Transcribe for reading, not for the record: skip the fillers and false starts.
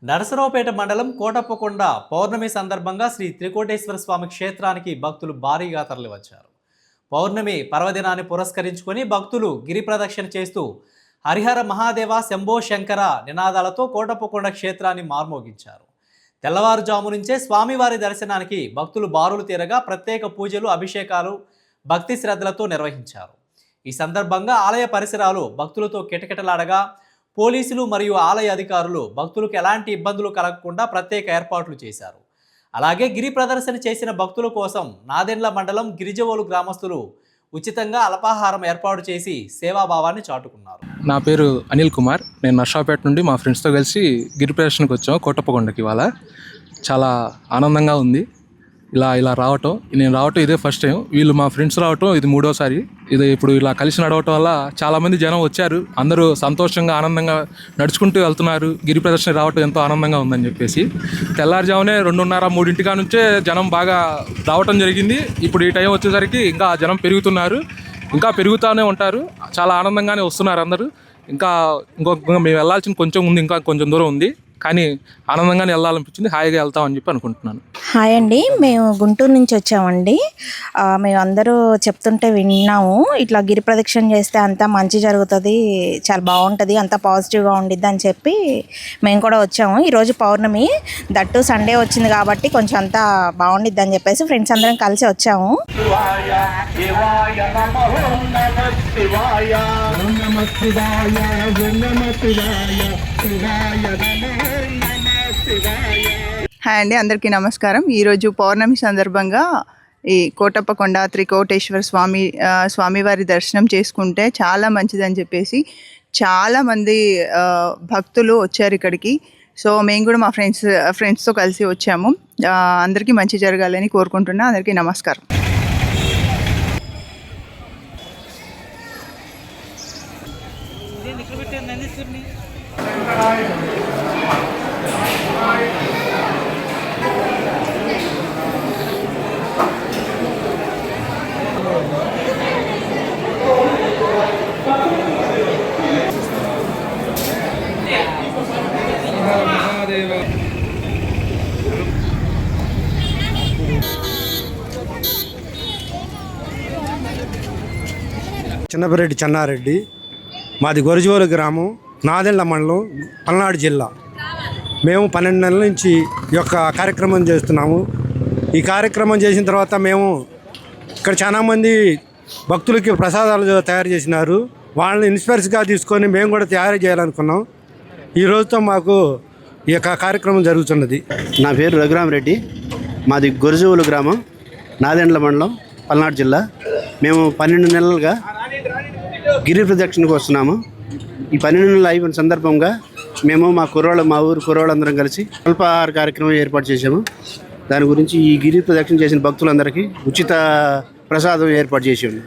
నరసరావుపేట మండలం కోటప్పకొండ పౌర్ణమి సందర్భంగా శ్రీ త్రికోటేశ్వర స్వామి క్షేత్రానికి భక్తులు భారీగా తరలివచ్చారు. పౌర్ణమి పర్వదినాన్ని పురస్కరించుకొని భక్తులు గిరి ప్రదక్షిణ చేస్తూ హరిహర మహాదేవ శంభో శంకర నినాదాలతో కోటప్పకొండ క్షేత్రాన్ని మార్మోగించారు. తెల్లవారుజాము నుంచే స్వామివారి దర్శనానికి భక్తులు బారులు తీరగా ప్రత్యేక పూజలు, అభిషేకాలు భక్తి శ్రద్ధలతో నిర్వహించారు. ఈ సందర్భంగా ఆలయ పరిసరాలు భక్తులతో కిటకిటలాడగా పోలీసులు మరియు ఆలయ అధికారులు భక్తులకు ఎలాంటి ఇబ్బందులు కలగకుండా ప్రత్యేక ఏర్పాట్లు చేశారు. అలాగే గిరి ప్రదర్శన చేసిన భక్తుల కోసం నాదెండ్ల మండలం గిరిజవోలు గ్రామస్తులు ఉచితంగా అల్పాహారం ఏర్పాటు చేసి సేవాభావాన్ని చాటుకున్నారు. నా పేరు అనిల్ కుమార్. నేను నర్సాపేట నుండి మా ఫ్రెండ్స్తో కలిసి గిరి ప్రదర్శనకు వచ్చాము కోటప్పకొండకి. ఇవాళ చాలా ఆనందంగా ఉంది. ఇలా రావటం, నేను రావటం ఇదే ఫస్ట్ టైం. వీళ్ళు మా ఫ్రెండ్స్ రావటం ఇది మూడోసారి. ఇది ఇప్పుడు ఇలా కలిసి నడవటం వల్ల చాలామంది జనం వచ్చారు. అందరూ సంతోషంగా ఆనందంగా నడుచుకుంటూ వెళ్తున్నారు. గిరి ప్రదర్శన రావటం ఎంతో ఆనందంగా ఉందని చెప్పేసి తెల్లారుజామునే 2:30-3 నుంచే జనం బాగా రావటం జరిగింది. ఇప్పుడు ఈ టైం వచ్చేసరికి ఇంకా జనం పెరుగుతున్నారు, ఇంకా పెరుగుతూనే ఉంటారు. చాలా ఆనందంగానే వస్తున్నారు అందరూ. ఇంకా మేము వెళ్ళాల్సిన కొంచెం ఉంది, ఇంకా కొంచెం దూరం ఉంది, కానీ ఆనందంగానే వెళ్ళాలనిపించింది. హాయిగా వెళ్తామని చెప్పి అనుకుంటున్నాను. హాయ్ అండి, మేము గుంటూరు నుంచి వచ్చామండి. మేము అందరూ చెప్తుంటే విన్నాము, ఇట్లా గిరి ప్రదక్షిణ చేస్తే అంతా మంచి జరుగుతుంది, చాలా బాగుంటుంది, అంతా పాజిటివ్గా ఉండిద్ది అని చెప్పి మేము కూడా వచ్చాము. ఈరోజు పౌర్ణమి, దట్టు సండే వచ్చింది కాబట్టి కొంచెం అంతా బాగుండిద్ది అని చెప్పేసి ఫ్రెండ్స్ అందరం కలిసి వచ్చాము. హాయ్ అండి, అందరికీ నమస్కారం. ఈరోజు పౌర్ణమి సందర్భంగా ఈ కోటప్పకొండ త్రికోటేశ్వర స్వామివారి దర్శనం చేసుకుంటే చాలా మంచిదని చెప్పేసి చాలామంది భక్తులు వచ్చారు ఇక్కడికి. సో మేము కూడా మా ఫ్రెండ్స్తో కలిసి వచ్చాము. అందరికీ మంచి జరగాలని కోరుకుంటున్నా. అందరికీ నమస్కారం. చిన్నపిరెడ్డి చెన్నారెడ్డి, మాది గొరిజోలు గ్రామం, నాదెండ్ల మండలం, పల్నాడు జిల్లా. మేము 12 నెలల నుంచి ఈ యొక్క కార్యక్రమం చేస్తున్నాము. ఈ కార్యక్రమం చేసిన తర్వాత మేము ఇక్కడ చాలామంది భక్తులకి ప్రసాదాలు తయారు చేసినారు. వాళ్ళని ఇన్స్పైర్స్గా తీసుకొని మేము కూడా తయారు చేయాలనుకున్నాం. ఈ రోజుతో మాకు ఈ యొక్క కార్యక్రమం జరుగుతున్నది. నా పేరు రఘురామరెడ్డి, మాది గొరిజోలు గ్రామం, నాదెండ్ల మండలం, పల్నాడు జిల్లా. మేము 12 నెలలుగా గిరి ప్రదక్షిణకు వస్తున్నాము. ఈ 12 నెలలు అయిపోయిన సందర్భంగా మేము మా ఊరు కుర్రోళ్ళందరం కలిసి అల్పాహార కార్యక్రమం ఏర్పాటు చేశాము. దాని గురించి ఈ గిరి ప్రదక్షిణ చేసిన భక్తులందరికీ ఉచిత ప్రసాదం ఏర్పాటు చేసాము.